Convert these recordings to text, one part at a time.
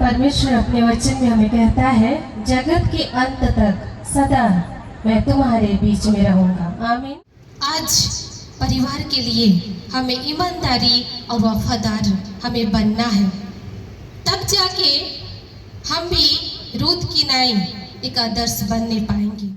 परमेश्वर अपने वचन में हमें कहता है, जगत के अंत तक सदा मैं तुम्हारे बीच में रहूंगा। आमीन। आज परिवार के लिए हमें ईमानदारी और वफादार हमें बनना है, तब जाके हम भी रूत की नाई एक आदर्श बनने पाएंगे।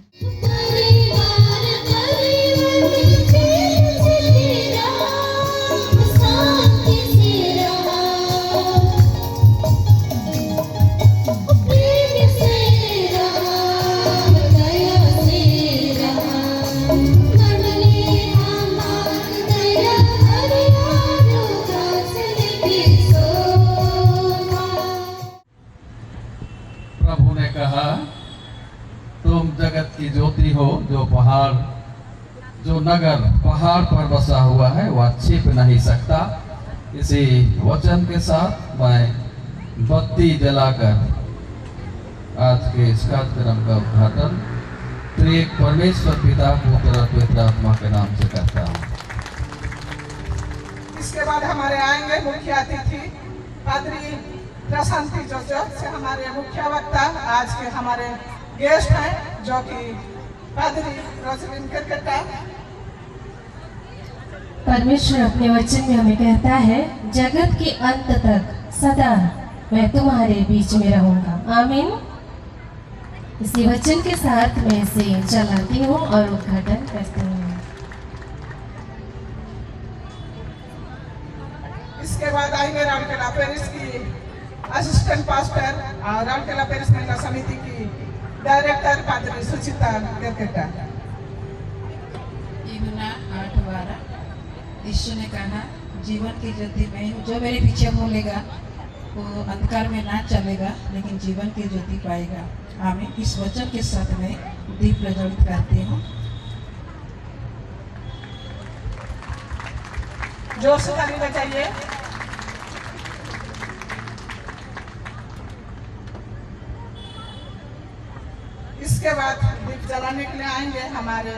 प्रभु ने कहा, तुम जगत की ज्योति हो। जो नगर पहाड़ पर बसा हुआ है वह छिप नहीं सकता। इसी वचन के साथ मैं बत्ती जलाकर आज के इस कार्यक्रम का उद्घाटन त्रिएक परमेश्वर पिता, पुत्र और पवित्र आत्मा के नाम से करता हूँ। इसके बाद हमारे आएंगे मुख्य अतिथि पादरी प्रशांति जोसेफ से हमारे मुख्य वक्ता आज के हमारे गेस्ट हैं, जो कि पादरी रोजलिन करकट्टा। परमेश्वर अपने वचन में हमें कहता है, जगत के अंत तक सदा मैं तुम्हारे बीच में रहूंगा। आमीन। इसी वचन के साथ मैं इसे चलाती हूँ और उद्घाटन करती हूँ। इसके बाद आएंगे राउरकेला पेरिस की असिस्टेंट पास्टर और राउरकेला पेरिस महिला समिति की डायरेक्टर पादरी सुचिता करकट्टा। यीशु ने कहा, जीवन की ज्योति में हूँ, जो मेरे पीछे बोलेगा वो अंधकार में ना चलेगा लेकिन जीवन की ज्योति पाएगा। आमीन। इस वचन के साथ में दीप प्रज्वलित करती हूँ। जोर से ताली बजाइए। इसके बाद दीप जलाने के लिए आएंगे हमारे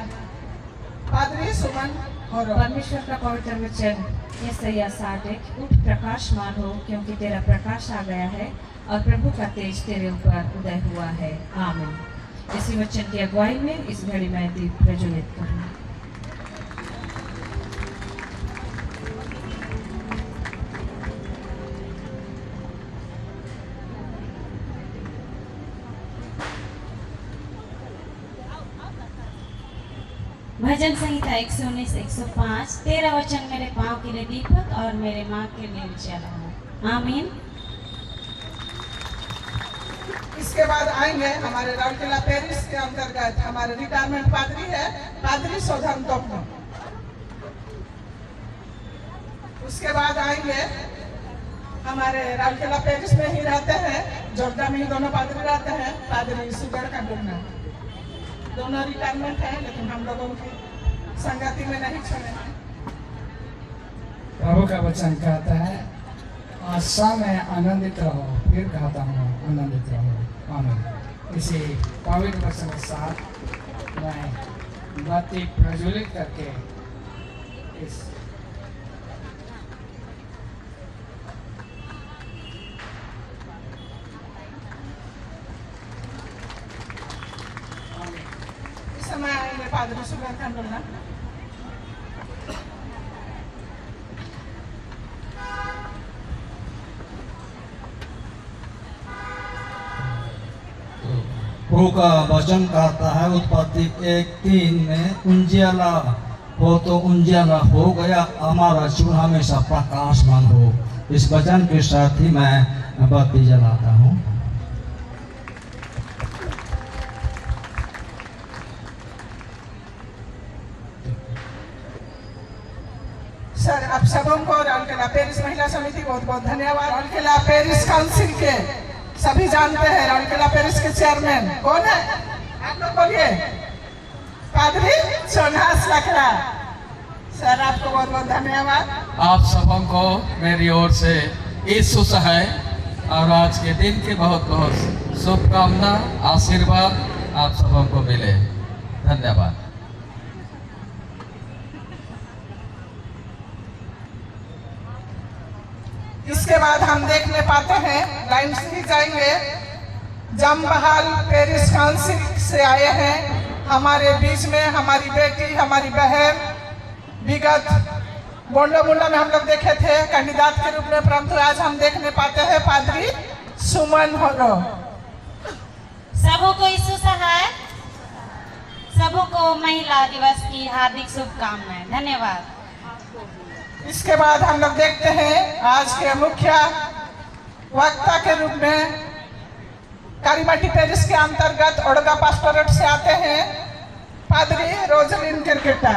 पादरी सुमन और परमेश्वर का पवित्र वचन यशायाह 60:1, उठ प्रकाशमान हो क्योंकि तेरा प्रकाश आ गया है और प्रभु का तेज तेरे ऊपर उदय हुआ है। आमीन। इसी वचन की अगुवाई में इस घड़ी में दीप प्रज्वलित करूँ। भजन संहिता 119, 105। तेरा वचन मेरे पाँव के लिए दीपक और मेरे मार्ग के लिए उजाला हो। आमीन। इसके बाद आएंगे हमारे राउरकेला पेरिस के अंतर्गत हमारे रिटायरमेंट पादरी है, पादरी सोधन तोपनो। उसके बाद आएंगे हमारे राउरकेला पेरिस में ही रहते हैं, जोरदा में ही दोनों पादरी रहते हैं, पादरी सुगर का डुमना। दोनों रिटायरमेंट है लेकिन हम लोगों की संगति में नहीं छोड़े। प्रभु का वचन कहता है, आशा में आनंदित रहो, फिर कहता हूँ आनंदित रहो। आमीन। इसी पवित्र वचन के साथ मैं बत्ती प्रज्वलित करके इस समय आएंगे पादरी सुगर का डुमना। प्रभु का वचन कहता है उत्पत्ति 1:3 में, उजियाला हो तो उजियाला हो गया, हमारा जीवन हमेशा प्रकाशमान हो। इस वचन के साथ ही मैं बत्ती जलाता हूँ। सर, आप सबों को राउरकेला पेरिस महिला समिति बहुत बहुत धन्यवाद। राउरकेला पेरिस काउंसिल के सभी जानते हैं, राउरकेला पेरिस के चेयरमैन कौन है? आप लोग बोलिए। पादरी सोनहास लखरा। सर, आपको बहुत बहुत धन्यवाद। आप सबों को मेरी ओर से यीशु है और आज के दिन के बहुत बहुत शुभकामना, आशीर्वाद आप सबों को मिले। धन्यवाद। इसके बाद हम देखने पाते हैं, लाइन से ही जाएंगे, जमबहाल पेरिस काउंसिल से आए हैं हमारे बीच में हमारी बेटी, हमारी बहन। विगत बोंडो मुल्ला में हम लोग देखे थे कैंडिडेट के रूप में, परंतु आज हम देखने पाते हैं पादरी सुमन होरो। सबों को यीशु सहाय, सबों को महिला दिवस की हार्दिक शुभकामनाएं। धन्यवाद। इसके बाद हम लोग देखते हैं आज के मुख्य वक्ता के रूप में कारीमाटी पेरिस के अंतर्गत ओडगा पास्टोरेट से आते हैं पादरी रोजलिन किरकेटा।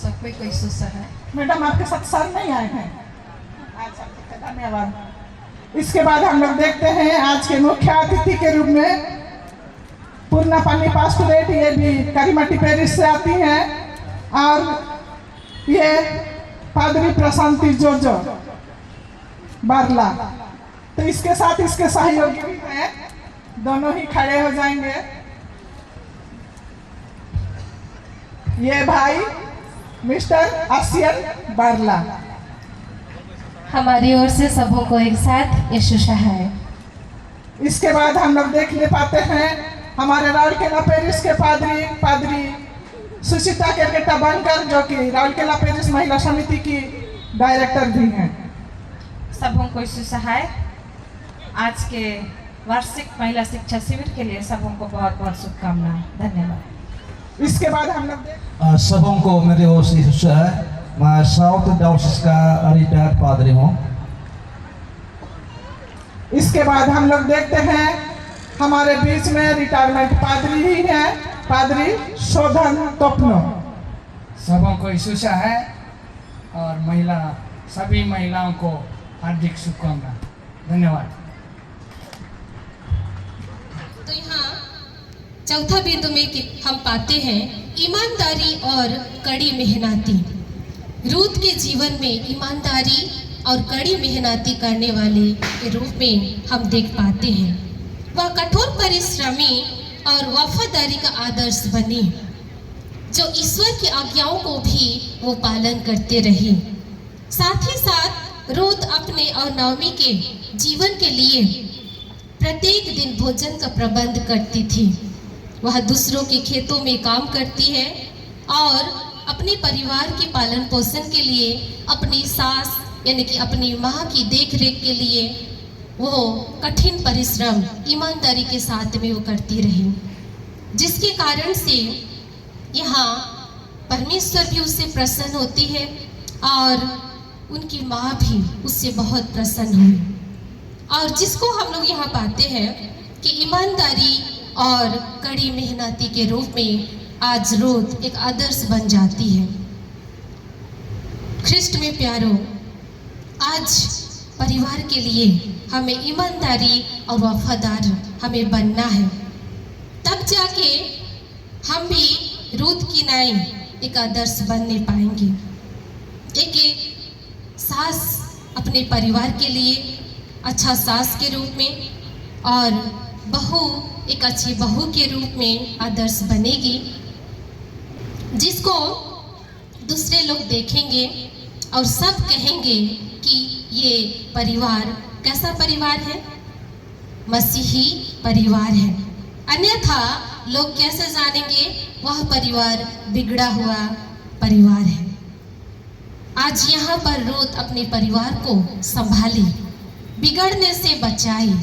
सब कोई यीशु सहाय। मैडम आपके साथ सर नहीं आए हैं? अच्छा, ठीक है, धन्यवाद। इसके बाद हम लोग देखते हैं आज के मुख्य अतिथि के रूप में पूर्णा पानी पास्टोरेट, ये भी कारीमाटी पेरिस से आती हैं, और ये पादरी प्रशांति जोजो बारला। तो इसके साथ इसके सहयोगी भी हैं, दोनों ही खड़े हो जाएंगे। ये भाई मिस्टर आसियन बारला। हमारी ओर से सबों को एक साथ यीशु सहाय। इसके बाद हम लोग देखने पाते हैं हमारे राउरकेला पेरिस के पादरी सुचिता केरकेटा बनकर, जो कि राउरकेला पेरिस महिला समिति की डायरेक्टर भी हैं। सबों को यीशु सहाय। आज के वार्षिक महिला शिक्षा शिविर के लिए सबों को बहुत बहुत शुभकामनाएं। धन्यवाद। इसके बाद हम लोग सबों को मेरे ओर से यीशु सहाय। मैं साउथ डायोसिस का रिटायर्ड पादरी हूँ। इसके बाद हम लोग देखते हैं हमारे बीच में रिटायरमेंट पादरी ही है, पादरी शोधन तोपनो। सबों को यीशु सहाय और सभी महिलाओं को हार्दिक शुभकामनाएं। धन्यवाद। तो यहाँ चौथा बिंदु में हम पाते हैं ईमानदारी और कड़ी मेहनती। रूत के जीवन में ईमानदारी और कड़ी मेहनती करने वाले के रूप में हम देख पाते हैं। वह कठोर परिश्रमी और वफादारी का आदर्श बनी, जो ईश्वर की आज्ञाओं को भी वो पालन करते रहे। साथ ही साथ रूत अपने और नाओमी के जीवन के लिए प्रत्येक दिन भोजन का प्रबंध करती थी। वह दूसरों के खेतों में काम करती है और अपने परिवार के पालन पोषण के लिए अपनी सास यानी कि अपनी माँ की देखरेख के लिए वो कठिन परिश्रम ईमानदारी के साथ में वो करती रही, जिसके कारण से यहाँ परमेश्वर भी उससे प्रसन्न होती है और उनकी माँ भी उससे बहुत प्रसन्न हुई। और जिसको हम लोग यहाँ पाते हैं कि ईमानदारी और कड़ी मेहनती के रूप में आज रूत एक आदर्श बन जाती है। ख्रिस्ट में प्यारो, आज परिवार के लिए हमें ईमानदारी और वफादार हमें बनना है, तब जाके हम भी रूत की नाई एक आदर्श बनने पाएंगे। एक सास अपने परिवार के लिए अच्छा सास के रूप में और बहू एक अच्छी बहू के रूप में आदर्श बनेगी, जिसको दूसरे लोग देखेंगे और सब कहेंगे कि ये परिवार कैसा परिवार है, मसीही परिवार है। अन्यथा लोग कैसे जानेंगे वह परिवार बिगड़ा हुआ परिवार है। आज यहाँ पर रूत अपने परिवार को संभाली, बिगड़ने से बचाई,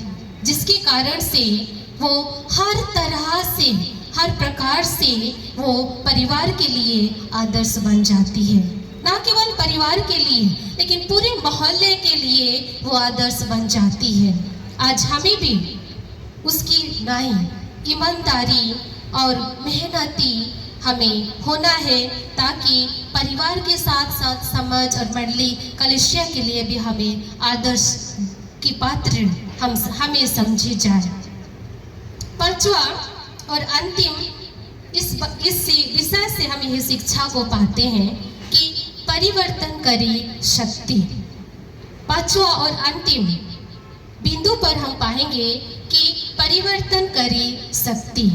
जिसके कारण से वो हर तरह से हर प्रकार से वो परिवार के लिए आदर्श बन जाती है। ना केवल परिवार के लिए लेकिन पूरे मोहल्ले के लिए वो आदर्श बन जाती है। आज हमें भी उसकी नाई ईमानदारी और मेहनती हमें होना है, ताकि परिवार के साथ साथ समाज और मंडली कलीसिया के लिए भी हमें आदर्श की पात्र हमें समझी जाए। पांचवा और अंतिम इस विषय से हम यह शिक्षा को पाते हैं कि परिवर्तनकारी शक्ति। पांचवा और अंतिम बिंदु पर हम पाएंगे कि परिवर्तनकारी शक्ति,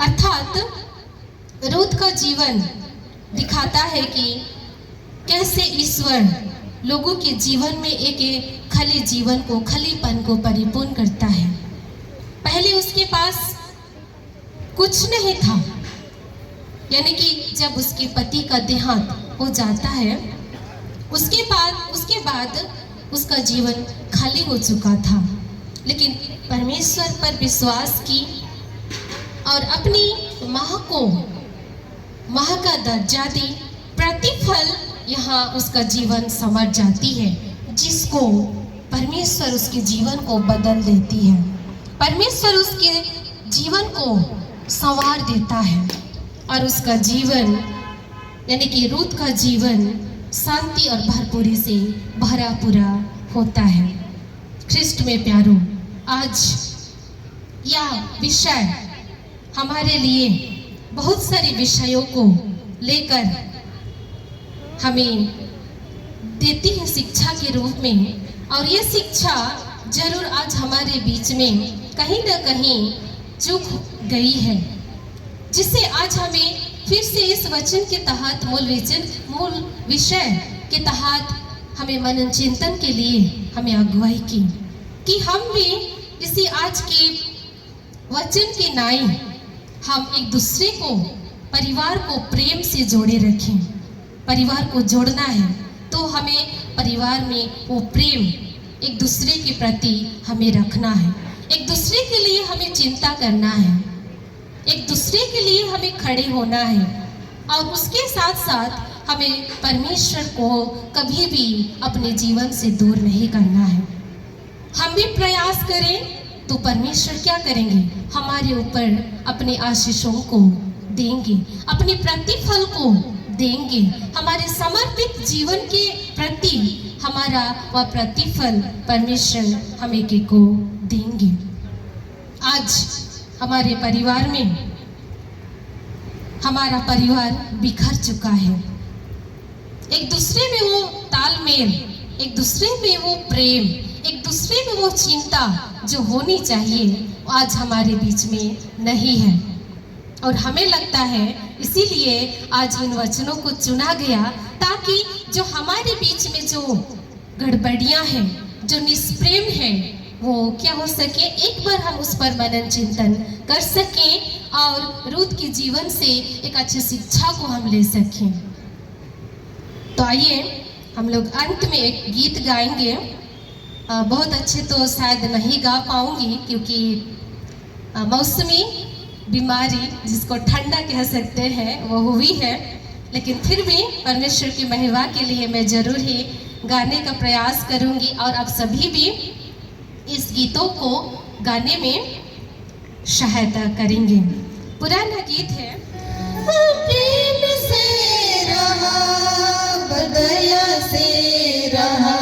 अर्थात रूत का जीवन दिखाता है कि कैसे ईश्वर लोगों के जीवन में एक खाली जीवन को, खालीपन को परिपूर्ण करता है। पहले उसके पास कुछ नहीं था, यानी कि जब उसके पति का देहांत हो जाता है उसके बाद उसका जीवन खाली हो चुका था। लेकिन परमेश्वर पर विश्वास की और अपनी माँ का दर्जा दी, प्रतिफल यहाँ उसका जीवन संवर जाती है, जिसको परमेश्वर उसके जीवन को बदल देती है। परमेश्वर उसके जीवन को संवार देता है और उसका जीवन यानी कि रूत का जीवन शांति और भरपूरी से भरा पूरा होता है। ख्रिस्ट में प्यारो, आज यह विषय हमारे लिए बहुत सारे विषयों को लेकर हमें देती है शिक्षा के रूप में, और ये शिक्षा जरूर आज हमारे बीच में कहीं ना कहीं चूक गई है, जिससे आज हमें फिर से इस वचन के तहत मूल विषय के तहत हमें मनन चिंतन के लिए हमें अगुवाई की कि हम भी इसी आज के वचन के नाई हम एक दूसरे को, परिवार को प्रेम से जोड़े रखें। परिवार को जोड़ना है तो हमें परिवार में वो प्रेम एक दूसरे के प्रति हमें रखना है, एक दूसरे के लिए हमें चिंता करना है, एक दूसरे के लिए हमें खड़े होना है, और उसके साथ साथ हमें परमेश्वर को कभी भी अपने जीवन से दूर नहीं करना है। हम भी प्रयास करें तो परमेश्वर क्या करेंगे, हमारे ऊपर अपने आशीषों को देंगे, अपने प्रतिफल को देंगे। हमारे समर्पित जीवन के प्रति हमारा वह प्रतिफल परमेश्वर हमें को देंगे। आज हमारे परिवार में हमारा परिवार बिखर चुका है। एक दूसरे में वो तालमेल, एक दूसरे में वो प्रेम, एक दूसरे में वो चिंता जो होनी चाहिए आज हमारे बीच में नहीं है। और हमें लगता है इसीलिए आज इन वचनों को चुना गया, ताकि जो हमारे बीच में जो गड़बड़ियां हैं, जो निष्प्रेम है, वो क्या हो सके, एक बार हम उस पर मनन चिंतन कर सकें और रूत के जीवन से एक अच्छी शिक्षा को हम ले सकें। तो आइए हम लोग अंत में एक गीत गाएंगे। बहुत अच्छे तो शायद नहीं गा पाऊंगी क्योंकि मौसमी बीमारी, जिसको ठंडा कह सकते हैं, वो हुई है, लेकिन फिर भी परमेश्वर की महिमा के लिए मैं जरूर ही गाने का प्रयास करूंगी और आप सभी भी इस गीतों को गाने में सहायता करेंगे। पुराना गीत है। प्रेम से रहा, बदया से रहा,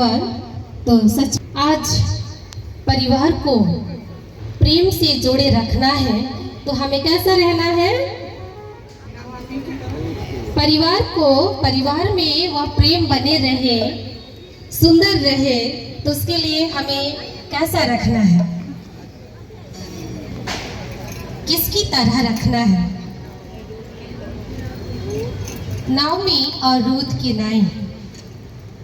धन्यवाद। तो सच आज परिवार को प्रेम से जोड़े रखना है तो हमें कैसा रहना है? परिवार में वह प्रेम बने रहे, सुंदर रहे, तो उसके लिए हमें कैसा रखना है? किसकी तरह रखना है? नाओमी और रूथ की नाई,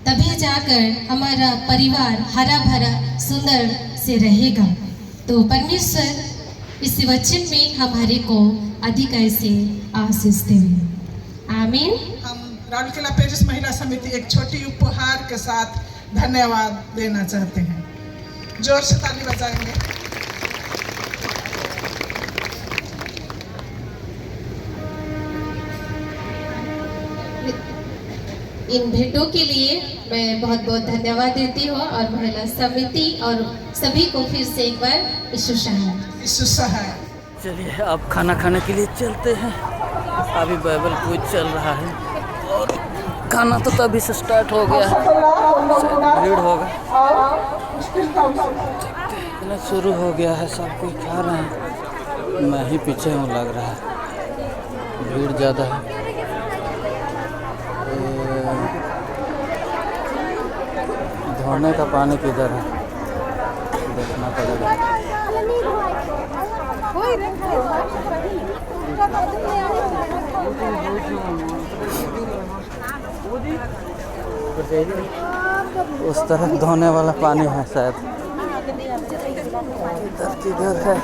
तभी जाकर हमारा परिवार हरा भरा सुंदर से रहेगा। तो परमेश्वर इस वचन में हमारे को अधिक ऐसे आशीष देवे। आमीन। हम राउरकेला पेरिस महिला समिति एक छोटी उपहार के साथ धन्यवाद देना चाहते हैं। जोर से ताली बजाएंगे। इन भेंटों के लिए मैं बहुत बहुत धन्यवाद देती हूँ और महिला समिति और सभी को फिर से एक बार यीशु सहाय। चलिए अब खाना खाने के लिए चलते हैं। अभी बाइबल क्विज चल रहा है और खाना तो तभी से स्टार्ट हो गया है, भीड़ होगा, इतना शुरू हो गया है, सब कोई खा रहे हैं, मैं ही पीछे हूँ, लग रहा है भीड़ ज़्यादा है। धोने का पानी किधर है देखना पड़ेगा। उस तरफ धोने वाला पानी है शायद, इधर किधर है?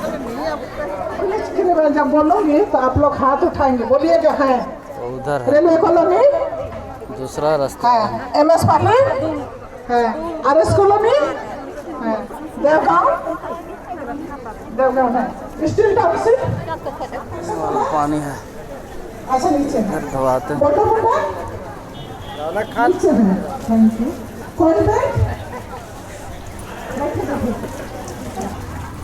जब बोलोगे तो आप लोग हाथ उठाएंगे, बोलिए जो है उधर है। रेलवे कॉलोनी दूसरा रास्ता है, MS पार्क है, RS कॉलोनी है, देवगांव है, स्टील टाउनशिप पानी है। अच्छा नीचे धोवाते नीचे है। Thank you. कौन है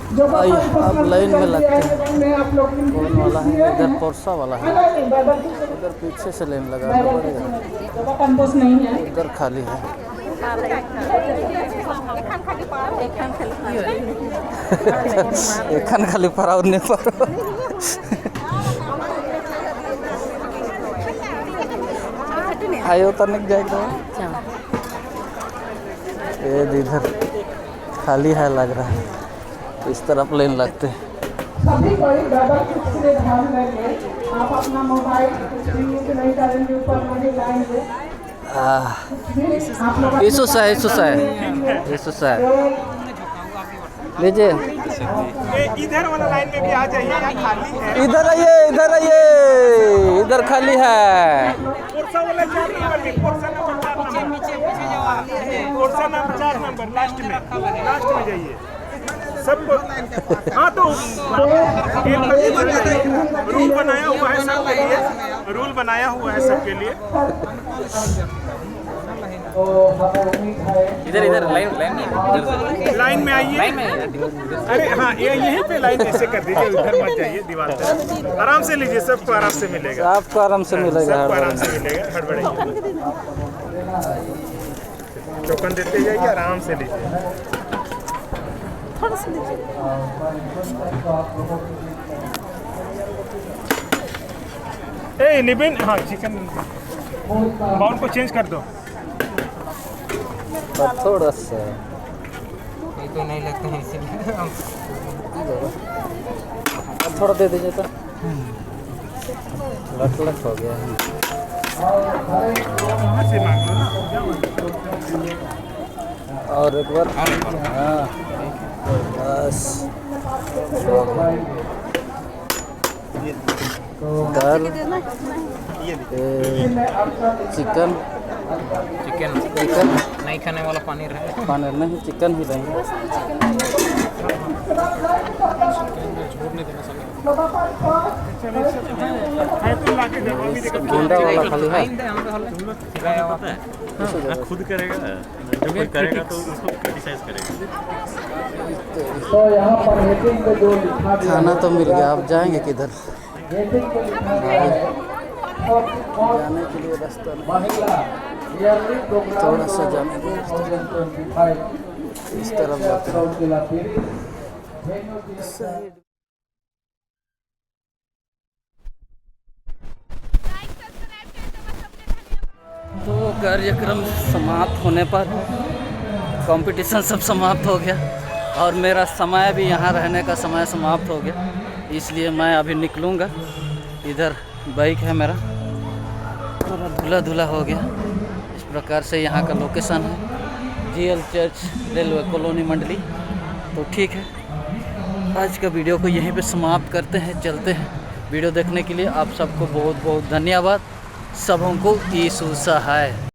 जो अब लाइन में लगते हैं। आप लोग कौन वाला है? इधर पोरसा वाला है, उधर पीछे से लाइन लगाना पड़ेगा, कंपोस्ट नहीं है, उधर खाली है। एखन खाली पराव नहीं पर आए उतरने जाएगा। ये इधर खाली है लग रहा है, इस तरफ लाइन लगते हैं। सभी कोई डबल क्लिक से ध्यान देंगे, आप अपना मोबाइल यूज नहीं करेंगे, ऊपर नहीं लाएंगे। यीशु है लीजिए। इधर वाला लाइन में भी आ जाइए, यहाँ खाली है। इधर आइए, इधर खाली है। कोर्सा वाला 4 नंबर में, कोर्सा नंबर 4 नंबर लास्ट में जाइए सबको। हाँ तो रूल बनाया हुआ है सबके लिए, रूल बनाया हुआ है सबके लिए। इधर लाइन में आइए। अरे हाँ यहीं पे लाइन ऐसे कर दीजिए, उधर मत जाइए दीवार पे, आराम से लीजिए, सबको आराम से मिलेगा, आपको आराम से मिलेगा, सबको आराम से मिलेगा, हड़बड़ाइए। टोकन देते जाइए, आराम से लीजिए। ए निबिन, हाँ चिकन बाउल को चेंज कर दो। थोड़ा सा तो नहीं लगता है इसीलिए थोड़ा दे दीजिए तो लट हो गया है। और एक बार हाँ बस दाल चिकन नहीं खाने वाला पनीर है, पनीर नहीं चिकन ही रहेंगे। गुंडा वाला खाली है, खुद करेगा, जो कोई करेगा तो उसको क्रिटिसाइज करेगा। तो यहाँ पर मीटिंग पे जो लिखा गया खाना तो मिल गया, आप जाएंगे किधर? मीटिंग पे लिखा गया है जाने के लिए रास्ता नहीं। महिला थोड़ा सा जाने दो, इस तरफ जाते हैं। तो कार्यक्रम समाप्त होने पर कंपटीशन सब समाप्त हो गया और मेरा समय भी यहाँ रहने का समय समाप्त हो गया, इसलिए मैं अभी निकलूँगा। इधर बाइक है मेरा, पूरा धुला धुला हो गया। इस प्रकार से यहाँ का लोकेशन है, जीएल चर्च रेलवे कॉलोनी मंडली। तो ठीक है, आज का वीडियो को यहीं पे समाप्त करते हैं, चलते हैं। वीडियो देखने के लिए आप सबको बहुत बहुत धन्यवाद। सबों को यीशु सहाय।